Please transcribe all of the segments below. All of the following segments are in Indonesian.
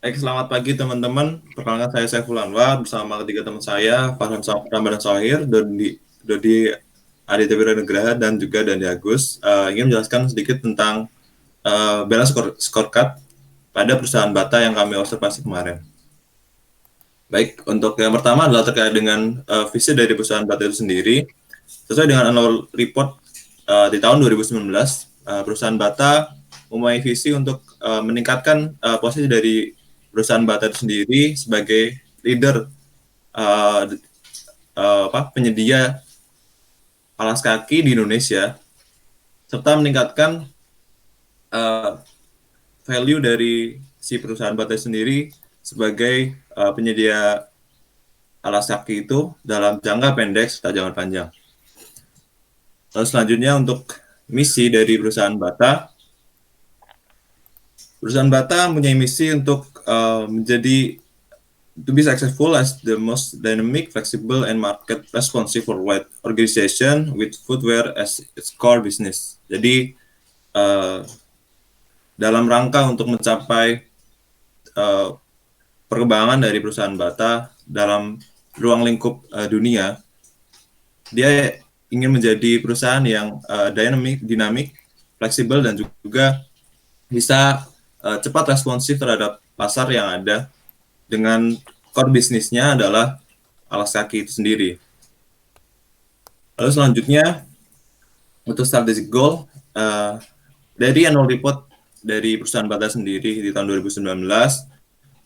Selamat pagi teman-teman. Perkenalkan saya Saiful Anwar bersama ketiga teman saya, Farhan Ramadan Sohair, Dodi Aditya Wiranugraha, dan juga Dandi Agus. Ingin menjelaskan sedikit tentang balance scorecard pada perusahaan Bata yang kami observasi kemarin. Baik, untuk yang pertama adalah terkait dengan visi dari perusahaan Bata itu sendiri. Sesuai dengan annual report di tahun 2019, perusahaan Bata mempunyai visi untuk meningkatkan posisi dari perusahaan Bata itu sendiri sebagai leader uh, penyedia alas kaki di Indonesia, serta meningkatkan uh, value dari si perusahaan Bata sendiri sebagai penyedia alas kaki itu dalam jangka pendek serta jangka panjang. Lalu selanjutnya untuk misi dari perusahaan Bata mempunyai misi untuk menjadi to be successful as the most dynamic, flexible, and market responsive worldwide organization with footwear as its core business. Jadi uh, dalam rangka untuk mencapai uh, perkembangan dari perusahaan Bata dalam ruang lingkup dunia, dia ingin menjadi perusahaan yang dinamik, fleksibel, dan juga bisa cepat responsif terhadap pasar yang ada dengan core bisnisnya adalah alas kaki itu sendiri. Lalu selanjutnya untuk strategic goal dari annual report dari perusahaan Bata sendiri di tahun 2019,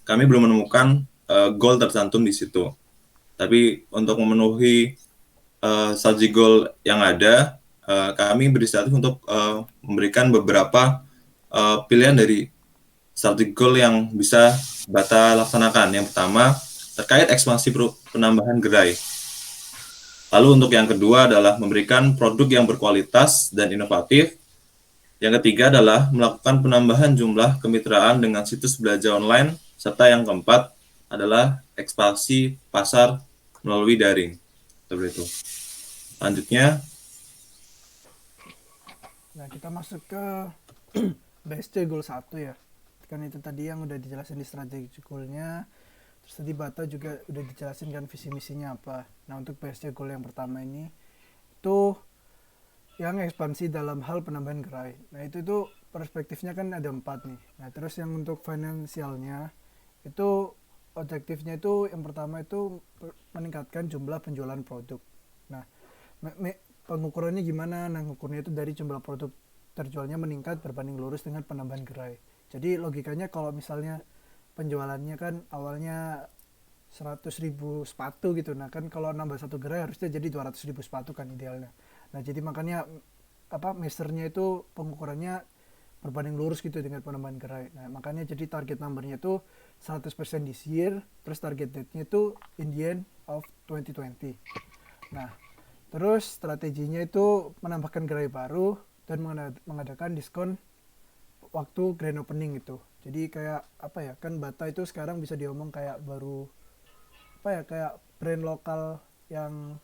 kami belum menemukan goal tercantum di situ. Tapi untuk memenuhi strategic goal yang ada, kami berinisiatif untuk memberikan beberapa pilihan dari strategic goal yang bisa Bata laksanakan. Yang pertama, terkait ekspansi penambahan gerai. Lalu untuk yang kedua adalah memberikan produk yang berkualitas dan inovatif. Yang ketiga adalah melakukan penambahan jumlah kemitraan dengan situs belajar online. Serta yang keempat adalah ekspansi pasar melalui daring. Seperti itu. Selanjutnya, Nah, kita masuk ke BSC goal 1 ya. Kan itu tadi yang udah dijelasin di strategi goalnya. Terus tadi Bata juga udah dijelasin kan visi misinya apa. Nah, untuk BSC goal yang pertama ini itu yang ekspansi dalam hal penambahan gerai. Nah, itu tuh perspektifnya kan ada 4 nih. Nah, terus yang untuk finansialnya itu objektifnya itu yang pertama itu meningkatkan jumlah penjualan produk. Nah, pengukurannya gimana? Nah, ngukurnya itu dari jumlah produk terjualnya meningkat berbanding lurus dengan penambahan gerai. Jadi logikanya kalau misalnya penjualannya kan awalnya 100.000 sepatu gitu, nah kan kalau nambah satu gerai harusnya jadi 200.000 sepatu kan idealnya. Nah jadi makanya measurnya itu pengukurannya berbanding lurus gitu dengan penambahan gerai. Nah makanya jadi target numbernya itu 100% this year, terus target date-nya itu in the end of 2020. Nah terus strateginya itu menambahkan gerai baru dan mengadakan diskon waktu grand opening itu. Jadi kayak apa ya, kan Bata itu sekarang bisa diomong kayak baru apa ya, kayak brand lokal yang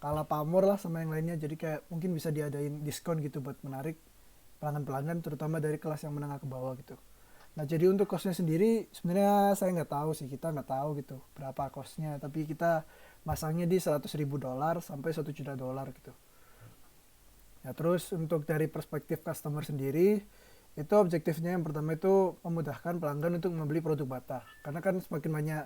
kalah pamor lah sama yang lainnya. Jadi kayak mungkin bisa diadain diskon gitu buat menarik pelanggan-pelanggan terutama dari kelas yang menengah ke bawah gitu. Nah jadi untuk costnya sendiri sebenarnya saya nggak tahu sih, kita nggak tahu gitu berapa costnya, tapi kita masangnya di 100.000 dolar sampai 1 juta dolar gitu. Ya terus untuk dari perspektif customer sendiri, itu objektifnya yang pertama itu memudahkan pelanggan untuk membeli produk Bata. Karena kan semakin banyak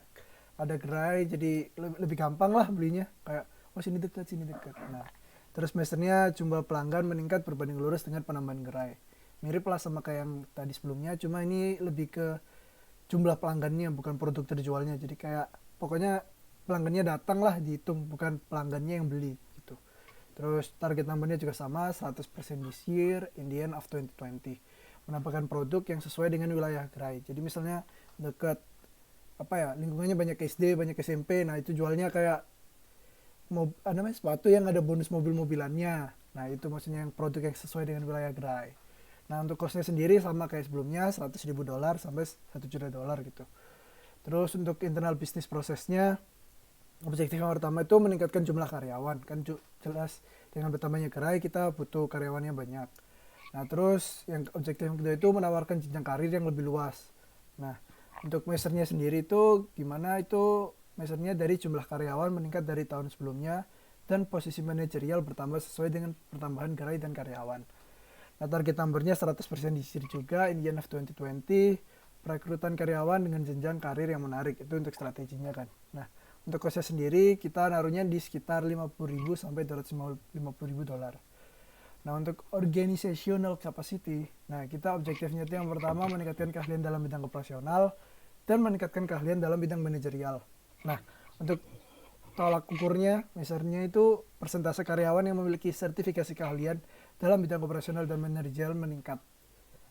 ada gerai, jadi lebih gampang lah belinya. Kayak, oh sini dekat, sini dekat. Nah, terus mesennya jumlah pelanggan meningkat berbanding lurus dengan penambahan gerai. Mirip lah sama kayak yang tadi sebelumnya, cuma ini lebih ke jumlah pelanggannya, bukan produk terjualnya. Jadi kayak, pokoknya pelanggannya datang lah dihitung, bukan pelanggannya yang beli gitu. Terus target numbernya juga sama, 100% this year in the end of 2020. Menampilkan produk yang sesuai dengan wilayah gerai. Jadi misalnya dekat apa ya, lingkungannya banyak SD, banyak SMP, nah itu jualnya kayak namanya sepatu yang ada bonus mobil-mobilannya. Nah itu maksudnya yang produk yang sesuai dengan wilayah gerai. Nah untuk costnya sendiri sama kayak sebelumnya, 100.000 dolar sampai 1 juta dolar gitu. Terus untuk internal bisnis prosesnya, objektif yang pertama itu meningkatkan jumlah karyawan. Kan jelas dengan bertambahnya gerai kita butuh karyawannya banyak. Nah terus yang objektif yang kedua itu menawarkan jenjang karir yang lebih luas. Nah Untuk measure-nya sendiri itu gimana, itu measure-nya dari jumlah karyawan meningkat dari tahun sebelumnya dan posisi manajerial bertambah sesuai dengan pertambahan gerai dan karyawan. Nah, target number-nya 100% diisi juga in the end of 2020, perekrutan karyawan dengan jenjang karir yang menarik, itu untuk strateginya kan. Nah, untuk cost sendiri kita naruhnya di sekitar 50.000 sampai $250.000. Nah, untuk organizational capacity, nah kita objektifnya itu yang pertama meningkatkan keahlian dalam bidang operasional dan meningkatkan keahlian dalam bidang manajerial. Nah, untuk tolak ukurnya, misalnya itu persentase karyawan yang memiliki sertifikasi keahlian dalam bidang operasional dan manajerial meningkat.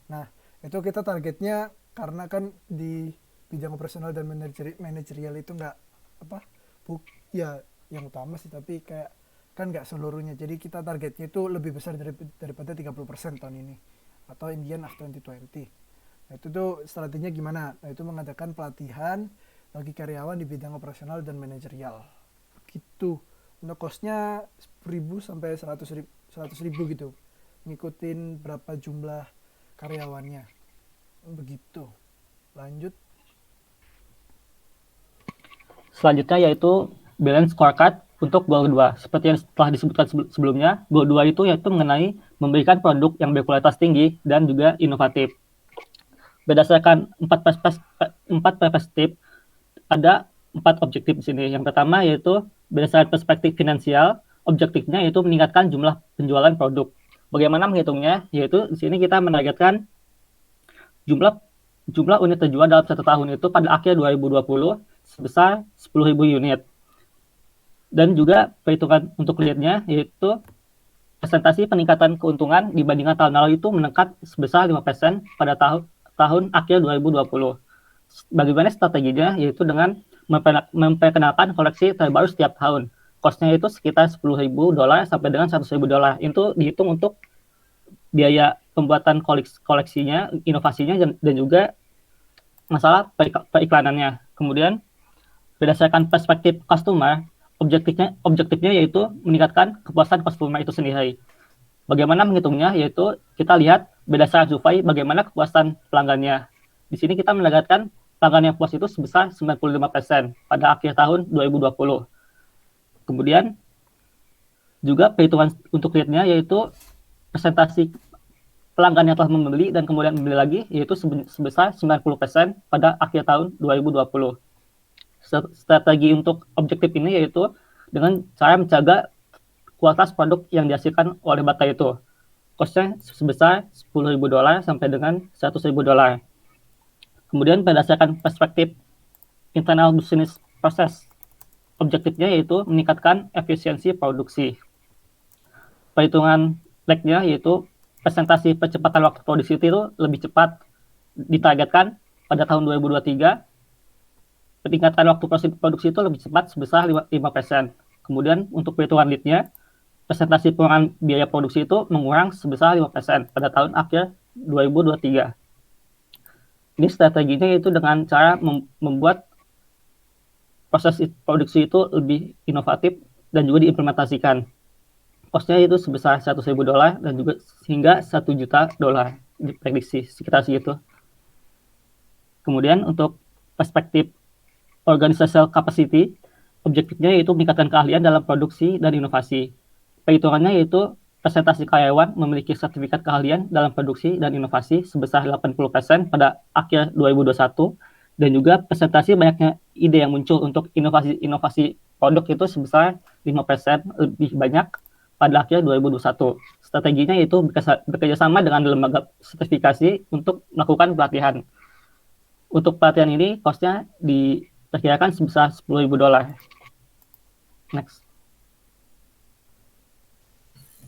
Nah, itu kita targetnya karena kan di bidang operasional dan manajerial itu nggak apa, ya yang utama sih, tapi kayak kan nggak seluruhnya. Jadi kita targetnya itu lebih besar daripada 30% tahun ini atau in the end of 2020. Nah, itu tuh strateginya gimana? Nah, itu mengadakan pelatihan bagi karyawan di bidang operasional dan manajerial. Gitu. Untuk costnya 10.000 sampai 100.000 gitu. Ngikutin berapa jumlah karyawannya. Begitu. Lanjut. Selanjutnya yaitu balance scorecard untuk goal 2. Seperti yang telah disebutkan sebelumnya, goal 2 itu yaitu mengenai memberikan produk yang berkualitas tinggi dan juga inovatif. Berdasarkan 4 perspektif, ada 4 objektif di sini. Yang pertama yaitu berdasarkan perspektif finansial, objektifnya yaitu meningkatkan jumlah penjualan produk. Bagaimana menghitungnya? Yaitu di sini kita menargetkan jumlah unit terjual dalam 1 tahun itu pada akhir 2020 sebesar 10.000 unit. Dan juga perhitungan untuk lead-nya yaitu presentasi peningkatan keuntungan dibandingkan tahun lalu itu meningkat sebesar 5% pada tahun akhir 2020. Bagaimana strateginya? Yaitu dengan memperkenalkan koleksi terbaru setiap tahun. Cost-nya itu sekitar $10.000 sampai dengan $100.000. Itu dihitung untuk biaya pembuatan koleksinya, inovasinya, dan juga masalah periklanannya. Kemudian berdasarkan perspektif customer, objektifnya yaitu meningkatkan kepuasan customer itu sendiri. Bagaimana menghitungnya? Yaitu kita lihat berdasarkan survei bagaimana kepuasan pelanggannya. Di sini kita menargetkan pelanggan yang puas itu sebesar 95% pada akhir tahun 2020. Kemudian juga perhitungan untuk lead-nya yaitu presentasi pelanggan yang telah membeli dan kemudian membeli lagi yaitu sebesar 90% pada akhir tahun 2020. Strategi untuk objektif ini yaitu dengan cara menjaga kualitas produk yang dihasilkan oleh Bata itu. Cost-nya sebesar $10.000 sampai dengan $100.000. Kemudian berdasarkan perspektif internal business process, objektifnya yaitu meningkatkan efisiensi produksi. Perhitungan lag-nya yaitu presentasi percepatan waktu produksi itu lebih cepat ditargetkan pada tahun 2023. Peningkatan waktu produksi itu lebih cepat sebesar 5%. Kemudian untuk perhitungan lead-nya, presentasi pengurangan biaya produksi itu mengurang sebesar 5% pada tahun akhir 2023. Ini strateginya itu dengan cara membuat proses produksi itu lebih inovatif dan juga diimplementasikan. Cost-nya itu sebesar $100.000 dan juga hingga $1 juta diprediksi sekitar segitu. Kemudian untuk perspektif organizational capacity, objektifnya yaitu meningkatkan keahlian dalam produksi dan inovasi. Perhitungannya yaitu presentasi karyawan memiliki sertifikat keahlian dalam produksi dan inovasi sebesar 80% pada akhir 2021 dan juga presentasi banyaknya ide yang muncul untuk inovasi produk itu sebesar 5% lebih banyak pada akhir 2021. Strateginya yaitu bekerjasama dengan lembaga sertifikasi untuk melakukan pelatihan. Untuk pelatihan ini cost-nya diperkirakan sebesar $10.000. Next.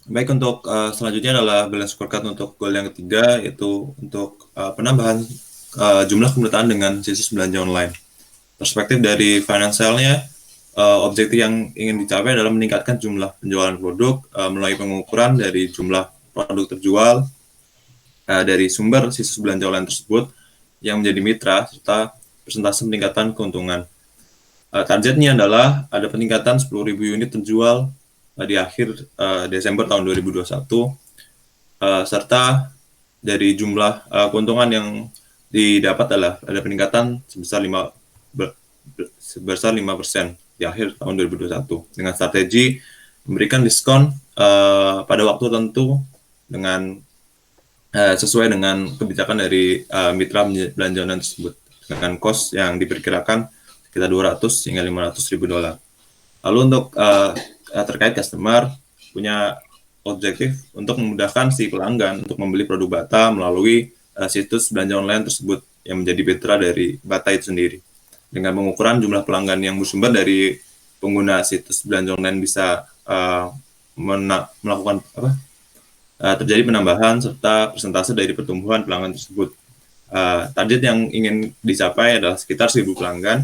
Baik, untuk selanjutnya adalah balance scorecard untuk goal yang ketiga, yaitu untuk penambahan jumlah kedutaan dengan situs belanja online. Perspektif dari finansialnya, objektif yang ingin dicapai adalah meningkatkan jumlah penjualan produk melalui pengukuran dari jumlah produk terjual dari sumber situs belanja online tersebut yang menjadi mitra serta persentase peningkatan keuntungan. Targetnya adalah ada peningkatan 10.000 unit terjual di akhir Desember tahun 2021 serta dari jumlah keuntungan yang didapat adalah ada peningkatan sebesar 5% di akhir tahun 2021 dengan strategi memberikan diskon pada waktu tertentu dengan sesuai dengan kebijakan dari mitra belanja online tersebut dengan cost yang diperkirakan sekitar 200 hingga 500 ribu dolar. Lalu untuk terkait customer punya objektif untuk memudahkan si pelanggan untuk membeli produk Bata melalui situs belanja online tersebut yang menjadi mitra dari Bata itu sendiri. Dengan pengukuran jumlah pelanggan yang bersumber dari pengguna situs belanja online bisa melakukan terjadi penambahan serta persentase dari pertumbuhan pelanggan tersebut. Target yang ingin dicapai adalah sekitar 1.000 pelanggan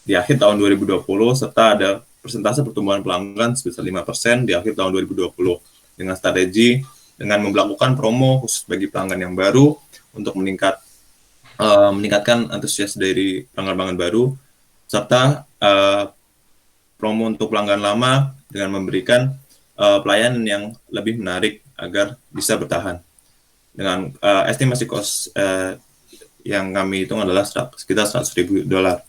di akhir tahun 2020 serta ada persentase pertumbuhan pelanggan sebesar 5% di akhir tahun 2020 dengan strategi dengan memperlakukan promo khusus bagi pelanggan yang baru untuk meningkatkan antusias dari pelanggan-pelanggan baru serta promo untuk pelanggan lama dengan memberikan pelayanan yang lebih menarik agar bisa bertahan. Dengan estimasi cost yang kami hitung adalah sekitar 100 ribu dolar.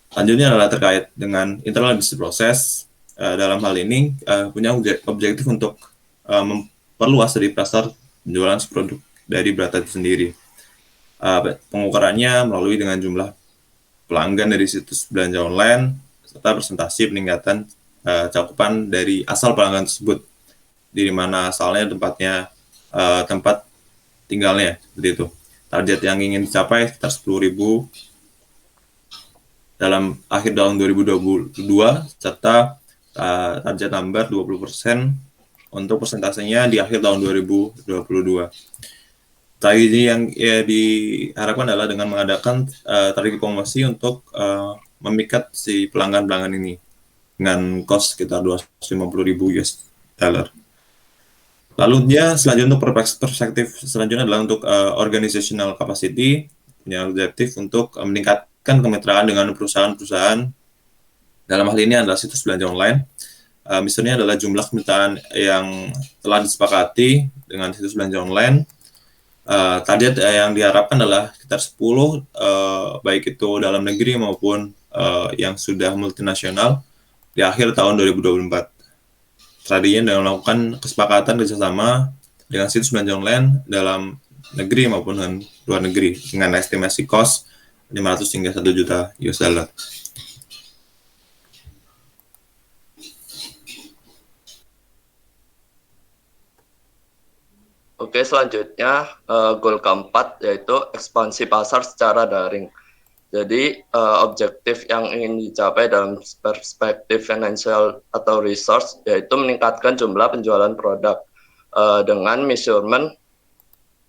Selanjutnya adalah terkait dengan internal business process. Dalam hal ini punya objektif untuk memperluas dari pasar penjualan produk dari Bata itu sendiri. Pengukurannya melalui dengan jumlah pelanggan dari situs belanja online serta presentasi peningkatan cakupan dari asal pelanggan tersebut, di mana asalnya tempatnya tempat tinggalnya seperti itu. Target yang ingin dicapai sekitar 10.000 dalam akhir tahun 2022 serta target number 20% untuk persentasenya di akhir tahun 2022. Strategi yang diharapkan adalah dengan mengadakan strategi promosi untuk memikat si pelanggan-pelanggan ini dengan cost sekitar 250.000 US dollar. Lalu selanjutnya untuk perspektif selanjutnya adalah untuk organizational capacity, punya objektif untuk meningkatkan kemitraan dengan perusahaan-perusahaan. Dalam hal ini adalah situs belanja online. Misalnya adalah jumlah kemitraan yang telah disepakati dengan situs belanja online. Target yang diharapkan adalah sekitar 10, baik itu dalam negeri maupun yang sudah multinasional di akhir tahun 2024. Strateginya dengan melakukan kesepakatan kerjasama dengan situs belanja online dalam negeri maupun luar negeri dengan estimasi cost 500 hingga 1 juta US dollar. Oke, selanjutnya goal keempat yaitu ekspansi pasar secara daring. Jadi objektif yang ingin dicapai dalam perspektif financial atau resource yaitu meningkatkan jumlah penjualan produk dengan measurement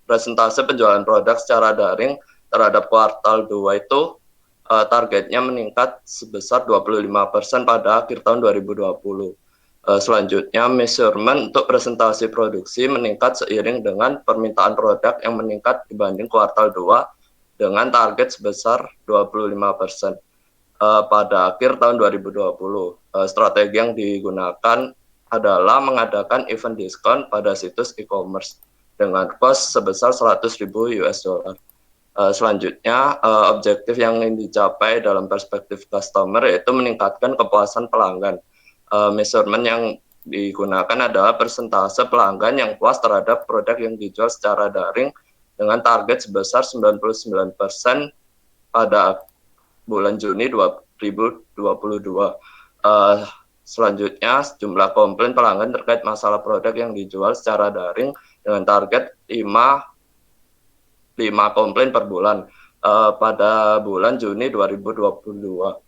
presentase penjualan produk secara daring terhadap kuartal 2 itu targetnya meningkat sebesar 25% pada akhir tahun 2020. Selanjutnya, measurement untuk presentasi produksi meningkat seiring dengan permintaan produk yang meningkat dibanding kuartal 2 dengan target sebesar 25% pada akhir tahun 2020. Strategi yang digunakan adalah mengadakan event diskon pada situs e-commerce dengan cost sebesar 100.000 US dollar. Selanjutnya, objektif yang ingin dicapai dalam perspektif customer yaitu meningkatkan kepuasan pelanggan. Measurement yang digunakan adalah persentase pelanggan yang puas terhadap produk yang dijual secara daring dengan target sebesar 99% pada bulan Juni 2022. Selanjutnya, jumlah komplain pelanggan terkait masalah produk yang dijual secara daring dengan target 5 komplain per bulan pada bulan Juni 2022.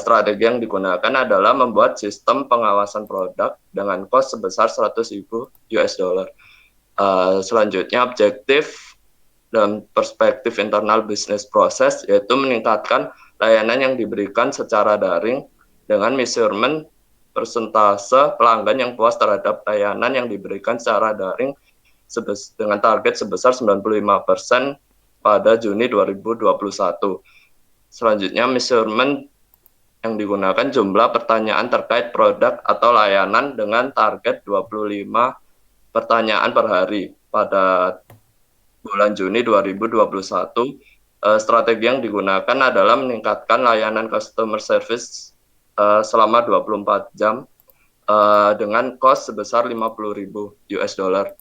Strategi yang digunakan adalah membuat sistem pengawasan produk dengan cost sebesar 100.000 US dollar. Selanjutnya, objektif dalam perspektif internal business process yaitu meningkatkan layanan yang diberikan secara daring dengan measurement persentase pelanggan yang puas terhadap layanan yang diberikan secara daring dengan target sebesar 95% pada Juni 2021. Selanjutnya, measurement yang digunakan jumlah pertanyaan terkait produk atau layanan dengan target 25 pertanyaan per hari pada bulan Juni 2021. Strategi yang digunakan adalah meningkatkan layanan customer service selama 24 jam dengan cost sebesar 50.000 US dollar.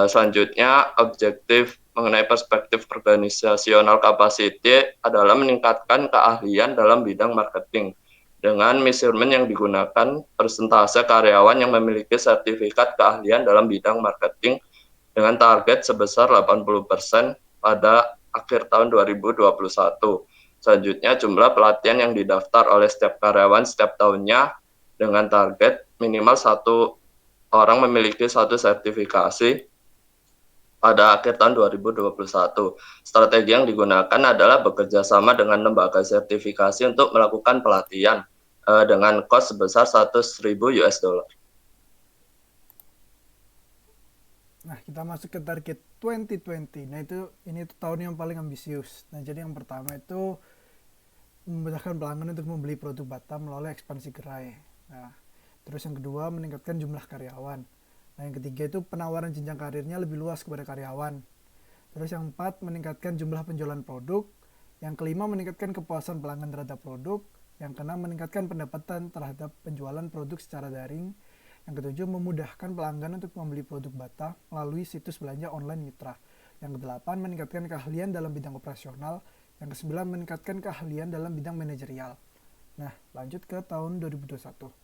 Selanjutnya, objektif mengenai perspektif organisasional capacity adalah meningkatkan keahlian dalam bidang marketing. Dengan measurement yang digunakan, persentase karyawan yang memiliki sertifikat keahlian dalam bidang marketing dengan target sebesar 80% pada akhir tahun 2021. Selanjutnya, jumlah pelatihan yang didaftar oleh setiap karyawan setiap tahunnya dengan target minimal 1 orang memiliki 1 sertifikasi pada akhir tahun 2021. Strategi yang digunakan adalah bekerja sama dengan lembaga sertifikasi untuk melakukan pelatihan dengan cost sebesar 100.000 US dollar. Nah, kita masuk ke target 2020. Nah, ini tuh tahun yang paling ambisius. Nah, jadi yang pertama itu memudahkan pelanggan untuk membeli produk Batam melalui ekspansi gerai. Nah, terus yang kedua meningkatkan jumlah karyawan. Nah, yang ketiga itu penawaran jenjang karirnya lebih luas kepada karyawan. Terus yang keempat meningkatkan jumlah penjualan produk. Yang kelima meningkatkan kepuasan pelanggan terhadap produk. Yang keenam meningkatkan pendapatan terhadap penjualan produk secara daring. Yang ketujuh memudahkan pelanggan untuk membeli produk Bata melalui situs belanja online mitra. Yang kedelapan meningkatkan keahlian dalam bidang operasional. Yang kesembilan meningkatkan keahlian dalam bidang manajerial. Nah, lanjut ke tahun 2021.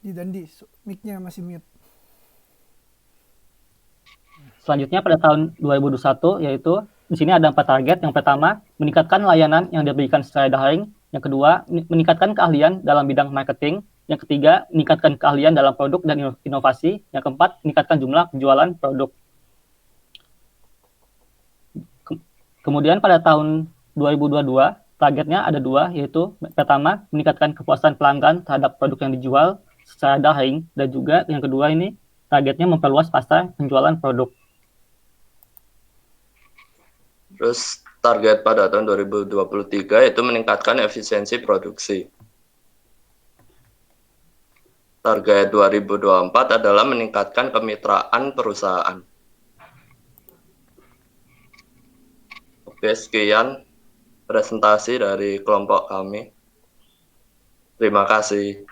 Dandi, mic-nya masih mute. Selanjutnya pada tahun 2021 yaitu di sini ada 4 target. Yang pertama, meningkatkan layanan yang diberikan secara daring. Yang kedua, meningkatkan keahlian dalam bidang marketing. Yang ketiga, meningkatkan keahlian dalam produk dan inovasi. Yang keempat, meningkatkan jumlah penjualan produk. Kemudian pada tahun 2022, targetnya ada 2, yaitu pertama, meningkatkan kepuasan pelanggan terhadap produk yang dijual secara daring. Dan juga yang kedua ini, targetnya memperluas pasar penjualan produk. Terus target pada tahun 2023 itu meningkatkan efisiensi produksi. Target 2024 adalah meningkatkan kemitraan perusahaan. Oke, sekian presentasi dari kelompok kami. Terima kasih.